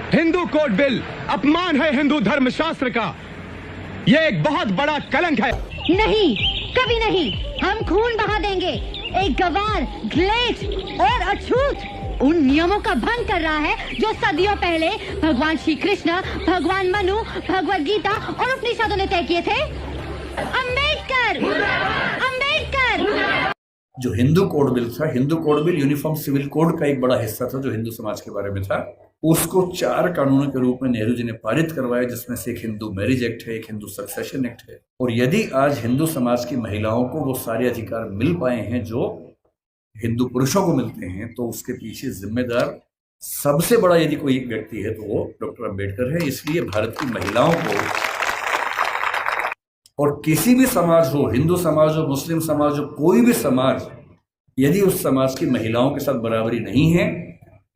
Hindu code bill अपमान है हिंदू धर्मशास्त्र का। यह एक बहुत बड़ा कलंक है। नहीं, कभी नहीं। हम खून बहा देंगे। एक गवार, ग्लेच और अछूत उन नियमों का भंग कर रहा है जो सदियों पहले भगवान श्री कृष्ण, भगवान मनु, भगवद गीता और उपनिषदों ने तय किए थे। अंबेडकर, अंबेडकर। जो हिंदू कोड बिल था, Hindu code bill uniform civil code का एक बड़ा हिस्सा था जो हिंदू समाज के बारे में था। उसको 4 कानूनों के रूप में नेहरू जी ने पारित करवाया, जिसमें से एक हिंदू मैरिज एक्ट है, एक हिंदू सक्सेशन एक्ट है। और यदि आज हिंदू समाज की महिलाओं को वो सारे अधिकार मिल पाए हैं जो हिंदू पुरुषों को मिलते हैं, तो उसके पीछे जिम्मेदार सबसे बड़ा यदि कोई व्यक्ति है तो वो डॉक्टर अंबेडकर है। इसलिए भारत की महिलाओं को, और किसी भी समाज हो, हिंदू समाज हो, मुस्लिम समाज हो, कोई भी समाज, यदि उस समाज की महिलाओं के साथ बराबरी नहीं है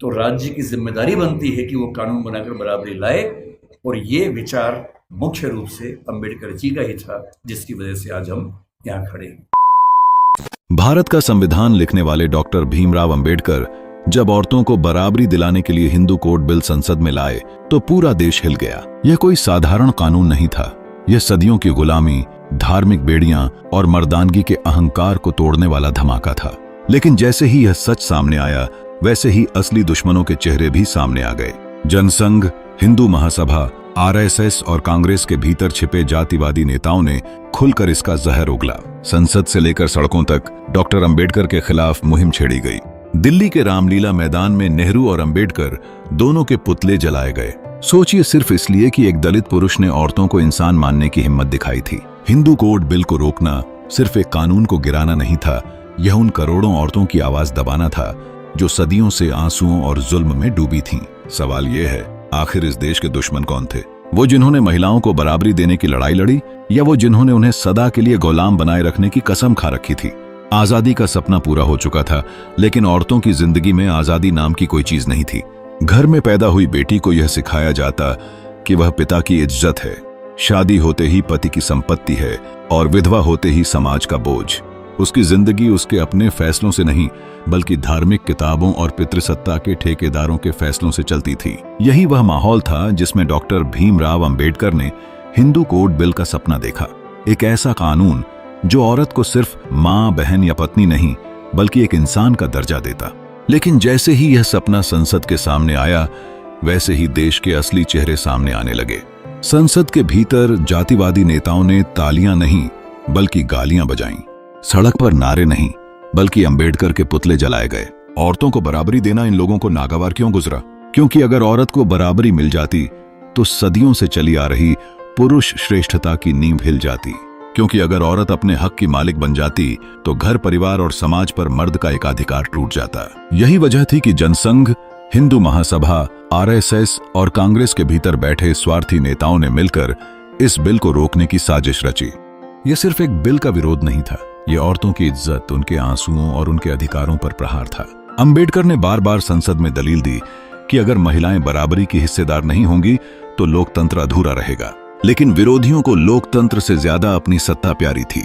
तो राज्य की जिम्मेदारी बनती है कि वो कानून बनाकर बराबरी लाए। और ये विचार मुख्य रूप से अंबेडकर जी का ही था, जिसकी वजह से आज हम यहाँ खड़े हैं। भारत का संविधान लिखने वाले डॉक्टर भीमराव अंबेडकर जब औरतों को बराबरी दिलाने के लिए हिंदू कोड बिल संसद में लाए तो पूरा देश हिल गया। यह कोई साधारण कानून नहीं था। यह सदियों की गुलामी, धार्मिक बेड़ियां और मर्दानगी के अहंकार को तोड़ने वाला धमाका था। लेकिन जैसे ही यह सच सामने आया, वैसे ही असली दुश्मनों के चेहरे भी सामने आ गए। जनसंघ, हिंदू महासभा, आरएसएस और कांग्रेस के भीतर छिपे जातिवादी नेताओं ने खुलकर इसका जहर उगला। संसद से लेकर सड़कों तक डॉक्टर अंबेडकर के खिलाफ मुहिम छेड़ी गई। दिल्ली के रामलीला मैदान में नेहरू और अंबेडकर दोनों के पुतले जलाए गए। सोचिए, सिर्फ इसलिए कि एक दलित पुरुष ने औरतों को इंसान मानने की हिम्मत दिखाई थी। हिंदू कोड बिल को रोकना सिर्फ एक कानून को गिराना नहीं था, यह उन करोड़ों औरतों की आवाज दबाना था जो सदियों से आंसुओं और जुल्म में डूबी थीं। सवाल यह है, आखिर इस देश के दुश्मन कौन थे? वो जिन्होंने महिलाओं को बराबरी देने की लड़ाई लड़ी, या वो जिन्होंने उन्हें सदा के लिए गुलाम बनाए रखने की कसम खा रखी थी? आजादी का सपना पूरा हो चुका था, लेकिन औरतों की जिंदगी में आजादी नाम की कोई चीज नहीं थी। घर में पैदा हुई बेटी को यह सिखाया जाता कि वह पिता की इज्जत है, शादी होते ही पति की संपत्ति है और विधवा होते ही समाज का बोझ। उसकी जिंदगी उसके अपने फैसलों से नहीं, बल्कि धार्मिक किताबों और पितृसत्ता के ठेकेदारों के फैसलों से चलती थी। यही वह माहौल था जिसमें डॉक्टर भीमराव अंबेडकर ने हिंदू कोड बिल का सपना देखा। एक ऐसा कानून जो औरत को सिर्फ मां, बहन या पत्नी नहीं, बल्कि एक इंसान का दर्जा देता। लेकिन जैसे ही यह सपना संसद के सामने आया, वैसे ही देश के असली चेहरे सामने आने लगे। संसद के भीतर जातिवादी नेताओं ने तालियां नहीं, बल्कि गालियां बजाईं। सड़क पर नारे नहीं, बल्कि अंबेडकर के पुतले जलाए गए। औरतों को बराबरी देना इन लोगों को नागवार क्यों गुजरा? क्योंकि अगर औरत को बराबरी मिल जाती तो सदियों से चली आ रही पुरुष श्रेष्ठता की नींव हिल जाती। क्योंकि अगर औरत अपने हक की मालिक बन जाती तो घर, परिवार और समाज पर मर्द का एकाधिकार टूट जाता। यही वजह थी कि जनसंघ, हिंदू महासभा, आरएसएस और कांग्रेस के भीतर बैठे स्वार्थी नेताओं ने मिलकर इस बिल को रोकने की साजिश रची। यह सिर्फ एक बिल का विरोध नहीं था, ये औरतों की इज्जत, उनके आंसुओं और उनके अधिकारों पर प्रहार था। अंबेडकर ने बार बार संसद में दलील दी कि अगर महिलाएं बराबरी की हिस्सेदार नहीं होंगी तो लोकतंत्र अधूरा रहेगा। लेकिन विरोधियों को लोकतंत्र से ज्यादा अपनी सत्ता प्यारी थी।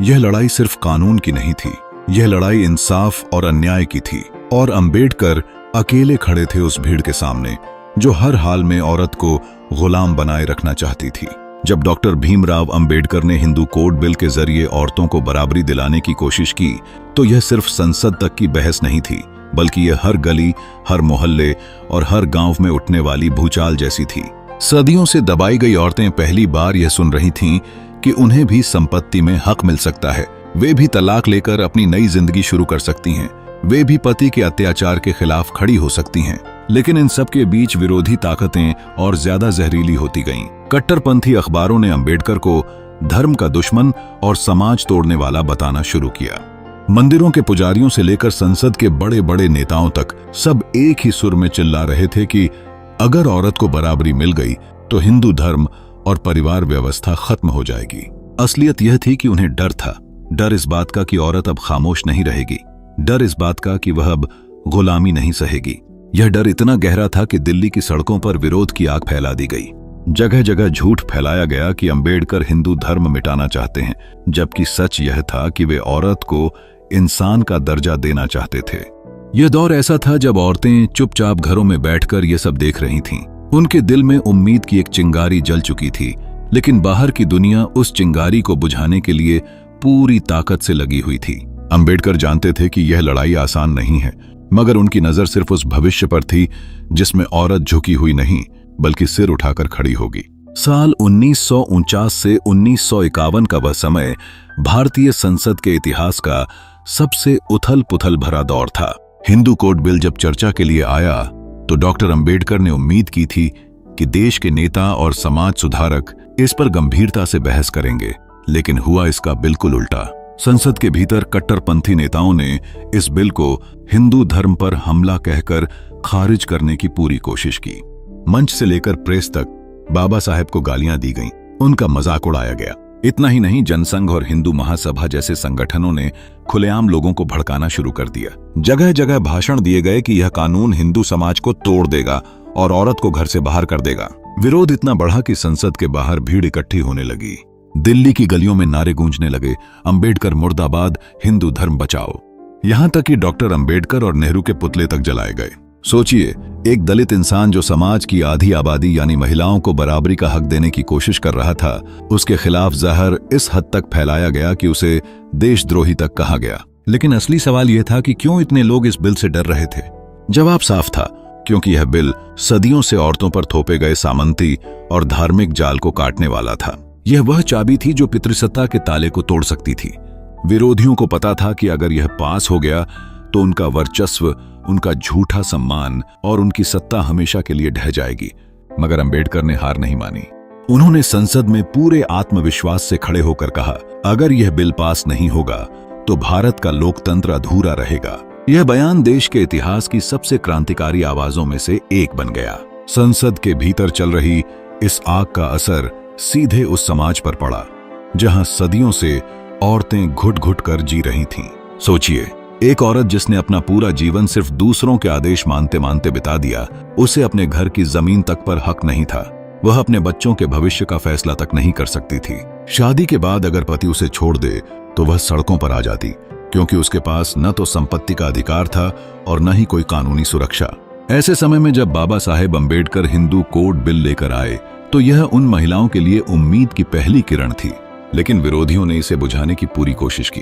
यह लड़ाई सिर्फ कानून की नहीं थी, यह लड़ाई इंसाफ और अन्याय की थी। और अंबेडकर अकेले खड़े थे उस भीड़ के सामने जो हर हाल में औरत को गुलाम बनाए रखना चाहती थी। जब डॉक्टर भीमराव अंबेडकर ने हिंदू कोड बिल के जरिए औरतों को बराबरी दिलाने की कोशिश की, तो यह सिर्फ संसद तक की बहस नहीं थी, बल्कि यह हर गली, हर मोहल्ले और हर गांव में उठने वाली भूचाल जैसी थी। सदियों से दबाई गई औरतें पहली बार यह सुन रही थीं कि उन्हें भी संपत्ति में हक मिल सकता है, वे भी तलाक लेकर अपनी नई जिंदगी शुरू कर सकती हैं, वे भी पति के अत्याचार के खिलाफ खड़ी हो सकती हैं। लेकिन इन सब के बीच विरोधी ताकतें और ज्यादा जहरीली होती गईं। कट्टरपंथी अखबारों ने अंबेडकर को धर्म का दुश्मन और समाज तोड़ने वाला बताना शुरू किया। मंदिरों के पुजारियों से लेकर संसद के बड़े बड़े नेताओं तक सब एक ही सुर में चिल्ला रहे थे कि अगर औरत को बराबरी मिल गई तो हिंदू धर्म और परिवार व्यवस्था खत्म हो जाएगी। असलियत यह थी कि उन्हें डर था, डर इस बात का कि औरत अब खामोश नहीं रहेगी, डर इस बात का कि वह अब गुलामी नहीं सहेगी। यह डर इतना गहरा था कि दिल्ली की सड़कों पर विरोध की आग फैला दी गई। जगह जगह झूठ फैलाया गया कि अंबेडकर हिंदू धर्म मिटाना चाहते हैं, जबकि सच यह था कि वे औरत को इंसान का दर्जा देना चाहते थे। यह दौर ऐसा था जब औरतें चुपचाप घरों में बैठकर ये सब देख रही थीं। उनके दिल में उम्मीद की एक चिंगारी जल चुकी थी, लेकिन बाहर की दुनिया उस चिंगारी को बुझाने के लिए पूरी ताकत से लगी हुई थी। अंबेडकर जानते थे कि यह लड़ाई आसान नहीं है, मगर उनकी नजर सिर्फ उस भविष्य पर थी जिसमें औरत झुकी हुई नहीं बल्कि सिर उठाकर खड़ी होगी। साल 1949 से 1951 का वह समय भारतीय संसद के इतिहास का सबसे उथल पुथल भरा दौर था। हिंदू कोड बिल जब चर्चा के लिए आया तो डॉक्टर अंबेडकर ने उम्मीद की थी कि देश के नेता और समाज सुधारक इस पर गंभीरता से बहस करेंगे, लेकिन हुआ इसका बिल्कुल उल्टा। संसद के भीतर कट्टरपंथी नेताओं ने इस बिल को हिंदू धर्म पर हमला कहकर खारिज करने की पूरी कोशिश की। मंच से लेकर प्रेस तक बाबा साहेब को गालियां दी गईं, उनका मजाक उड़ाया गया। इतना ही नहीं, जनसंघ और हिंदू महासभा जैसे संगठनों ने खुलेआम लोगों को भड़काना शुरू कर दिया। जगह जगह भाषण दिए गए कि यह कानून हिंदू समाज को तोड़ देगा और औरत को घर से बाहर कर देगा। विरोध इतना बढ़ा कि संसद के बाहर भीड़ इकट्ठी होने लगी। दिल्ली की गलियों में नारे गूंजने लगे, अंबेडकर मुर्दाबाद, हिंदू धर्म बचाओ। यहां तक कि डॉक्टर अंबेडकर और नेहरू के पुतले तक जलाए गए। सोचिए, एक दलित इंसान जो समाज की आधी आबादी यानी महिलाओं को बराबरी का हक देने की कोशिश कर रहा था, उसके खिलाफ जहर इस हद तक फैलाया गया कि उसे देशद्रोही तक कहा गया। लेकिन असली सवाल यह था कि क्यों इतने लोग इस बिल से डर रहे थे। जवाब साफ था, क्योंकि यह बिल सदियों से औरतों पर थोपे गए सामंती और धार्मिक जाल को काटने वाला था। यह वह चाबी थी जो पितृसत्ता के ताले को तोड़ सकती थी। विरोधियों को पता था कि अगर यह पास हो गया तो उनका वर्चस्व, उनका झूठा सम्मान और उनकी सत्ता हमेशा के लिए ढह जाएगी। मगर अंबेडकर ने हार नहीं मानी। उन्होंने संसद में पूरे आत्मविश्वास से खड़े होकर कहा, अगर यह बिल पास नहीं होगा तो भारत का लोकतंत्र अधूरा रहेगा। यह बयान देश के इतिहास की सबसे क्रांतिकारी आवाजों में से एक बन गया। संसद के भीतर चल रही इस आग का असर सीधे उस समाज पर पड़ा जहां सदियों से औरतें घुट घुट कर जी रही थीं। सोचिए, एक औरत जिसने अपना पूरा जीवन सिर्फ दूसरों के आदेश मानते मानते बिता दिया, उसे अपने घर की जमीन तक पर हक नहीं था। वह अपने बच्चों के भविष्य का फैसला तक नहीं कर सकती थी। शादी के बाद अगर पति उसे छोड़ दे तो वह सड़कों पर आ जाती, क्योंकि उसके पास न तो संपत्ति का अधिकार था और न ही कोई कानूनी सुरक्षा। ऐसे समय में जब बाबा साहेब अंबेडकर हिंदू कोड बिल लेकर आए तो यह उन महिलाओं के लिए उम्मीद की पहली किरण थी। लेकिन विरोधियों ने इसे बुझाने की पूरी कोशिश की।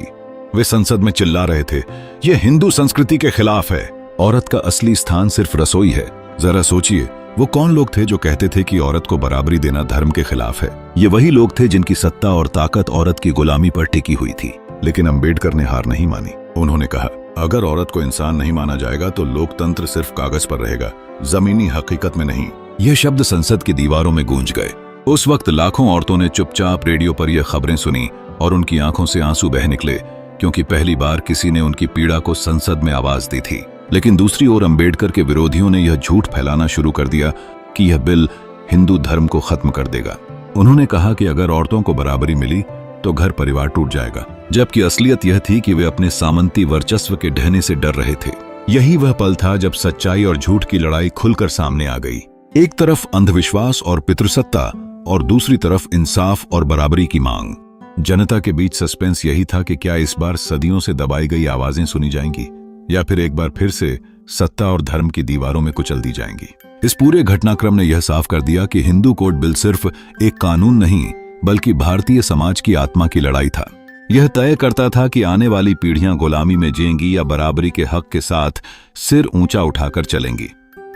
वे संसद में चिल्ला रहे थे, यह हिंदू संस्कृति के खिलाफ है। औरत का असली स्थान सिर्फ रसोई है। जरा सोचिए, वो कौन लोग थे जो कहते थे कि औरत को बराबरी देना धर्म के खिलाफ है। ये वही लोग थे जिनकी सत्ता और ताकत औरत की गुलामी पर टिकी हुई थी। लेकिन अंबेडकर ने हार नहीं मानी। उन्होंने कहा, अगर औरत को इंसान नहीं माना जाएगा तो लोकतंत्र सिर्फ कागज पर रहेगा, जमीनी हकीकत में नहीं। यह शब्द संसद की दीवारों में गूंज गए। उस वक्त लाखों औरतों ने चुपचाप रेडियो पर यह खबरें सुनी और उनकी आंखों से आंसू बह निकले, क्योंकि पहली बार किसी ने उनकी पीड़ा को संसद में आवाज दी थी। लेकिन दूसरी ओर अंबेडकर के विरोधियों ने यह झूठ फैलाना शुरू कर दिया कि यह बिल हिंदू धर्म को खत्म कर देगा। उन्होंने कहा कि अगर औरतों को बराबरी मिली तो घर परिवार टूट जाएगा, जबकि असलियत यह थी कि वे अपने सामंती वर्चस्व के ढहने से डर रहे थे। यही वह पल था जब सच्चाई और झूठ की लड़ाई खुलकर सामने आ गई। एक तरफ अंधविश्वास और पितृसत्ता और दूसरी तरफ इंसाफ और बराबरी की मांग। जनता के बीच सस्पेंस यही था कि क्या इस बार सदियों से दबाई गई आवाजें सुनी जाएंगी या फिर एक बार फिर से सत्ता और धर्म की दीवारों में कुचल दी जाएंगी। इस पूरे घटनाक्रम ने यह साफ कर दिया कि हिंदू कोड बिल सिर्फ एक कानून नहीं बल्कि भारतीय समाज की आत्मा की लड़ाई था। यह तय करता था कि आने वाली पीढ़ियां गुलामी में जिएंगी या बराबरी के हक के साथ सिर ऊंचा उठाकर चलेंगी।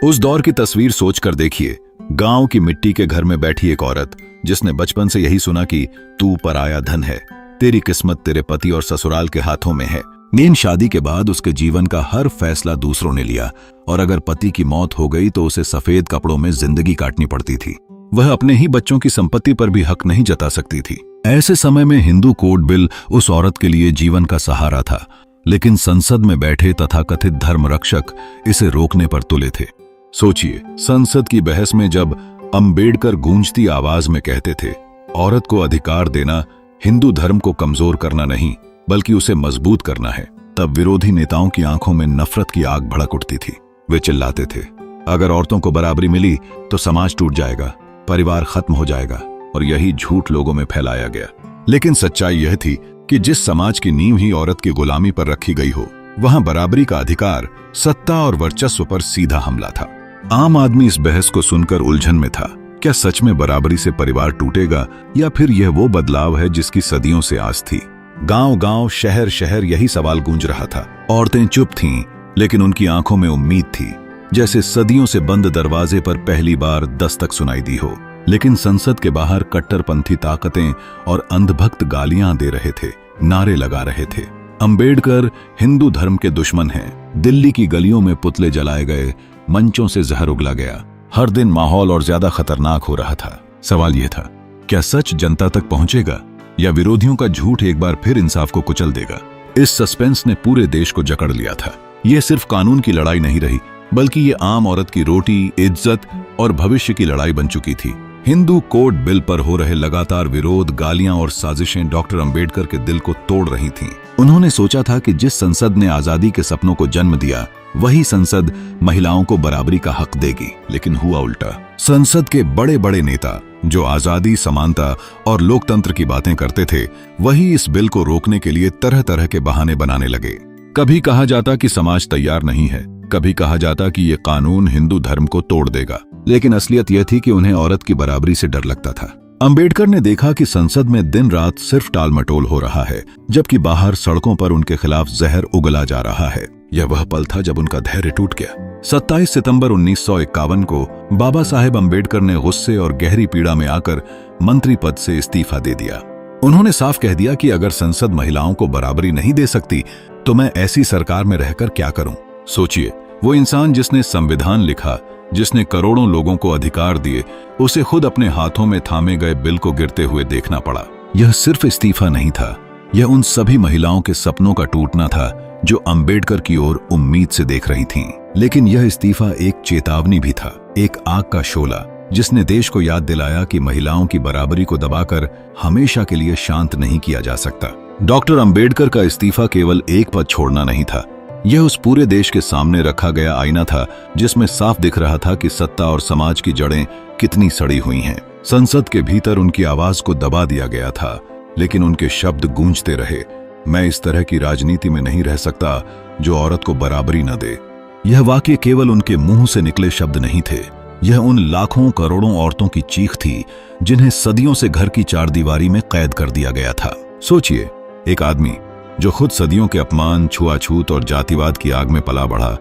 उस दौर की तस्वीर सोचकर देखिए, गांव की मिट्टी के घर में बैठी एक औरत जिसने बचपन से यही सुना कि तू पराया धन है, तेरी किस्मत तेरे पति और ससुराल के हाथों में है। नींद शादी के बाद उसके जीवन का हर फैसला दूसरों ने लिया और अगर पति की मौत हो गई तो उसे सफेद कपड़ों में जिंदगी काटनी पड़ती थी। वह अपने ही बच्चों की संपत्ति पर भी हक नहीं जता सकती थी। ऐसे समय में हिंदू कोड बिल उस औरत के लिए जीवन का सहारा था, लेकिन संसद में बैठे तथाकथित धर्म रक्षक इसे रोकने पर तुले थे। सोचिए, संसद की बहस में जब अंबेडकर गूंजती आवाज में कहते थे, औरत को अधिकार देना हिंदू धर्म को कमजोर करना नहीं बल्कि उसे मजबूत करना है, तब विरोधी नेताओं की आंखों में नफरत की आग भड़क उठती थी। वे चिल्लाते थे, अगर औरतों को बराबरी मिली तो समाज टूट जाएगा, परिवार खत्म हो जाएगा, और यही झूठ लोगों में फैलाया गया। लेकिन सच्चाई यह थी कि जिस समाज की नींव ही औरत की गुलामी पर रखी गई हो, वहां बराबरी का अधिकार, सत्ता और वर्चस्व पर सीधा हमला था। आम आदमी इस बहस को सुनकर उलझन में था। क्या सच में बराबरी से परिवार टूटेगा या फिर यह वो बदलाव है जिसकी सदियों से आस थी? गांव-गांव, शहर-शहर यही सवाल गूंज रहा था। औरतें चुप थीं, लेकिन उनकी आंखों में उम्मीद थी, जैसे सदियों से बंद दरवाजे पर पहली बार दस्तक सुनाई दी हो। लेकिन संसद के बाहर कट्टरपंथी ताकतें और अंधभक्त गालियां दे रहे थे, नारे लगा रहे थे। अंबेडकर हिंदू धर्म के दुश्मन हैं। दिल्ली की गलियों में पुतले जलाए गए, मंचों से जहर उगला गया। हर दिन माहौल और ज्यादा खतरनाक हो रहा था। सवाल यह था, क्या सच जनता तक पहुंचेगा या विरोधियों का झूठ एक बार फिर इंसाफ को कुचल देगा? इस सस्पेंस ने पूरे देश को जकड़ लिया था। यह सिर्फ कानून की लड़ाई नहीं रही, बल्कि ये आम औरत की रोटी, इज्जत और भविष्य की लड़ाई बन चुकी थी। हिंदू कोड बिल पर हो रहे लगातार विरोध, गालियां और साजिशें डॉक्टर अंबेडकर के दिल को तोड़ रही थीं। उन्होंने सोचा था कि जिस संसद ने आजादी के सपनों को जन्म दिया, वही संसद महिलाओं को बराबरी का हक देगी। लेकिन हुआ उल्टा। संसद के बड़े बड़े नेता जो आजादी, समानता और लोकतंत्र की बातें करते थे, वही इस बिल को रोकने के लिए तरह तरह के बहाने बनाने लगे। कभी कहा जाता कि समाज तैयार नहीं है, कभी कहा जाता कि ये कानून हिंदू धर्म को तोड़ देगा। लेकिन असलियत यह थी कि उन्हें औरत की बराबरी से डर लगता था। अंबेडकर ने देखा कि संसद में दिन रात सिर्फ टालमटोल हो रहा है, जबकि बाहर सड़कों पर उनके खिलाफ जहर उगला जा रहा है। यह वह पल था जब उनका धैर्य टूट गया। 27 सितंबर 1951 को बाबा साहेब अंबेडकर ने गुस्से और गहरी पीड़ा में आकर मंत्री पद से इस्तीफा दे दिया। उन्होंने साफ कह दिया कि अगर संसद महिलाओं को बराबरी नहीं दे सकती, तो मैं ऐसी सरकार में रहकर क्या करूं? सोचिए, वो इंसान जिसने संविधान लिखा, जिसने करोड़ों लोगों को अधिकार दिए, उसे खुद अपने हाथों में थामे गए बिल को गिरते हुए देखना पड़ा। यह सिर्फ इस्तीफा नहीं था, यह उन सभी महिलाओं के सपनों का टूटना था जो अंबेडकर की ओर उम्मीद से देख रही थीं। लेकिन यह इस्तीफा एक चेतावनी भी था, एक आग का शोला, जिसने देश को याद दिलाया कि महिलाओं की बराबरी को दबाकर हमेशा के लिए शांत नहीं किया जा सकता। डॉक्टर अंबेडकर का इस्तीफा केवल एक पद छोड़ना नहीं था, यह उस पूरे देश के सामने रखा गया आईना था जिसमें साफ दिख रहा था कि सत्ता और समाज की जड़ें कितनी सड़ी हुई हैं। संसद के भीतर उनकी आवाज को दबा दिया गया था, लेकिन उनके शब्द गूंजते रहे, मैं इस तरह की राजनीति में नहीं रह सकता जो औरत को बराबरी न दे। यह वाक्य केवल उनके मुंह से निकले शब्द नहीं थे, यह उन लाखों करोड़ों औरतों की चीख थी जिन्हें सदियों से घर की चारदीवारी में कैद कर दिया गया था। सोचिए, एक आदमी जो खुद सदियों के अपमान, छुआछूत और जातिवाद की आग में पला बढ़ा,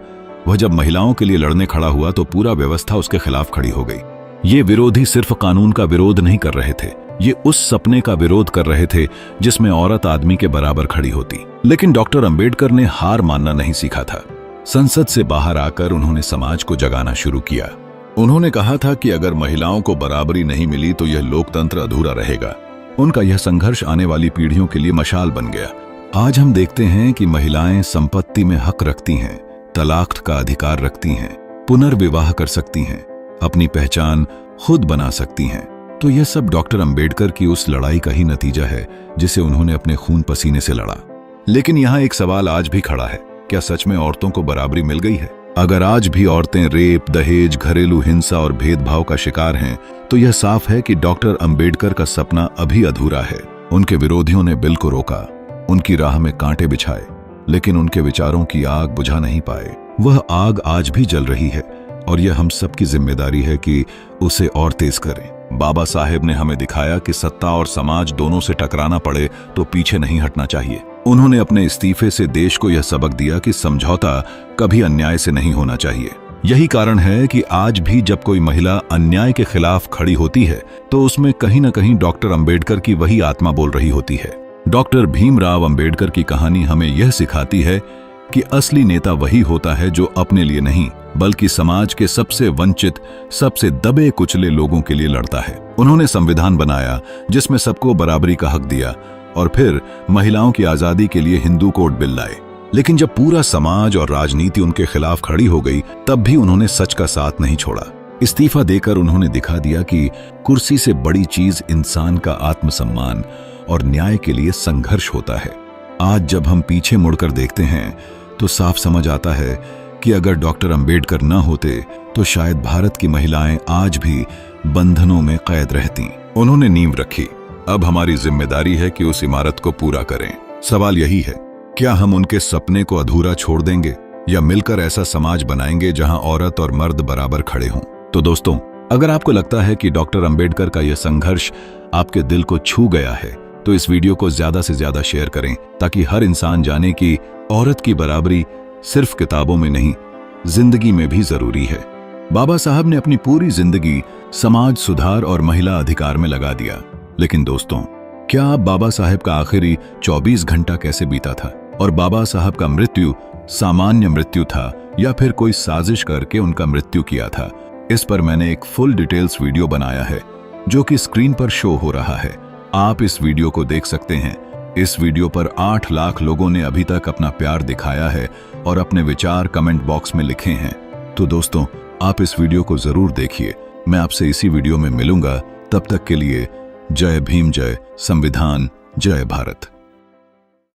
वह जब महिलाओं के लिए लड़ने खड़ा हुआ तो पूरा व्यवस्था उसके खिलाफ खड़ी हो गई। ये विरोधी सिर्फ कानून का विरोध नहीं कर रहे थे, ये उस सपने का विरोध कर रहे थे जिसमें औरत आदमी के बराबर खड़ी होती। लेकिन डॉक्टर अंबेडकर ने हार मानना नहीं सीखा था। संसद से बाहर आकर उन्होंने समाज को जगाना शुरू किया। उन्होंने कहा था कि अगर महिलाओं को बराबरी नहीं मिली तो यह लोकतंत्र अधूरा रहेगा। उनका यह संघर्ष आने वाली पीढ़ियों के लिए मशाल बन गया। आज हम देखते हैं कि महिलाएं संपत्ति में हक रखती हैं, तलाक का अधिकार रखती हैं, पुनर्विवाह कर सकती हैं, अपनी पहचान खुद बना सकती हैं। तो यह सब डॉक्टर अंबेडकर की उस लड़ाई का ही नतीजा है जिसे उन्होंने अपने खून पसीने से लड़ा। लेकिन यहाँ एक सवाल आज भी खड़ा है, क्या सच में औरतों को बराबरी मिल गई है? अगर आज भी औरतें रेप, दहेज, घरेलू हिंसा और भेदभाव का शिकार हैं, तो यह साफ है कि डॉक्टर अंबेडकर का सपना अभी अधूरा है। उनके विरोधियों ने बिल को रोका, उनकी राह में कांटे बिछाए, लेकिन उनके विचारों की आग बुझा नहीं पाए। वह आग आज भी जल रही है और यह हम सबकी जिम्मेदारी है कि उसे और तेज करें। बाबा साहेब ने हमें दिखाया कि सत्ता और समाज दोनों से टकराना पड़े तो पीछे नहीं हटना चाहिए। उन्होंने अपने इस्तीफे से देश को यह सबक दिया कि समझौता कभी अन्याय से नहीं होना चाहिए। यही कारण है कि आज भी जब कोई महिला अन्याय के खिलाफ खड़ी होती है तो उसमें कहीं न कहीं डॉक्टर अंबेडकर की वही आत्मा बोल रही होती है। डॉक्टर भीमराव अंबेडकर की कहानी हमें यह सिखाती है कि असली नेता वही होता है जो अपने लिए नहीं बल्कि समाज के सबसे वंचित, सबसे दबे कुचले लोगों के लिए लड़ता है। उन्होंने संविधान बनाया जिसमें सबको बराबरी का हक दिया और फिर महिलाओं की आजादी के लिए हिंदू कोड बिल लाए। लेकिन जब पूरा समाज और राजनीति उनके खिलाफ खड़ी हो गई, तब भी उन्होंने सच का साथ नहीं छोड़ा। इस्तीफा देकर उन्होंने दिखा दिया कि कुर्सी से बड़ी चीज इंसान का आत्मसम्मान और न्याय के लिए संघर्ष होता है। आज जब हम पीछे मुड़कर देखते हैं तो साफ समझ आता है कि अगर डॉक्टर अंबेडकर न होते तो शायद भारत की महिलाएं आज भी बंधनों में कैद रहती। उन्होंने नींव रखी, अब हमारी जिम्मेदारी है कि उस इमारत को पूरा करें। सवाल यही है, क्या हम उनके सपने को अधूरा छोड़ देंगे या मिलकर ऐसा समाज बनाएंगे जहां औरत और मर्द बराबर खड़े हों? तो दोस्तों, अगर आपको लगता है कि डॉक्टर अंबेडकर का यह संघर्ष आपके दिल को छू गया है तो इस वीडियो को ज्यादा से ज्यादा शेयर करें ताकि हर इंसान जाने कि औरत की बराबरी सिर्फ किताबों में नहीं, जिंदगी में भी जरूरी है। बाबा साहब ने अपनी पूरी जिंदगी समाज सुधार और महिला अधिकार में लगा दिया। लेकिन दोस्तों, क्या आप बाबा साहब का आखिरी 24 घंटा कैसे बीता था? और बाबा साहब का मृत्यु सामान्य मृत्यु था या फिर कोई साजिश करके उनका मृत्यु किया था? इस पर मैंने एक फुल डिटेल्स वीडियो बनाया है जो कि स्क्रीन पर शो हो रहा है। आप इस वीडियो को देख सकते हैं। इस वीडियो पर 8 लाख लोगों ने अभी तक अपना प्यार दिखाया है और अपने विचार कमेंट बॉक्स में लिखे हैं। तो दोस्तों, आप इस वीडियो को जरूर देखिए। मैं आपसे इसी वीडियो में मिलूंगा। तब तक के लिए जय भीम, जय संविधान, जय भारत।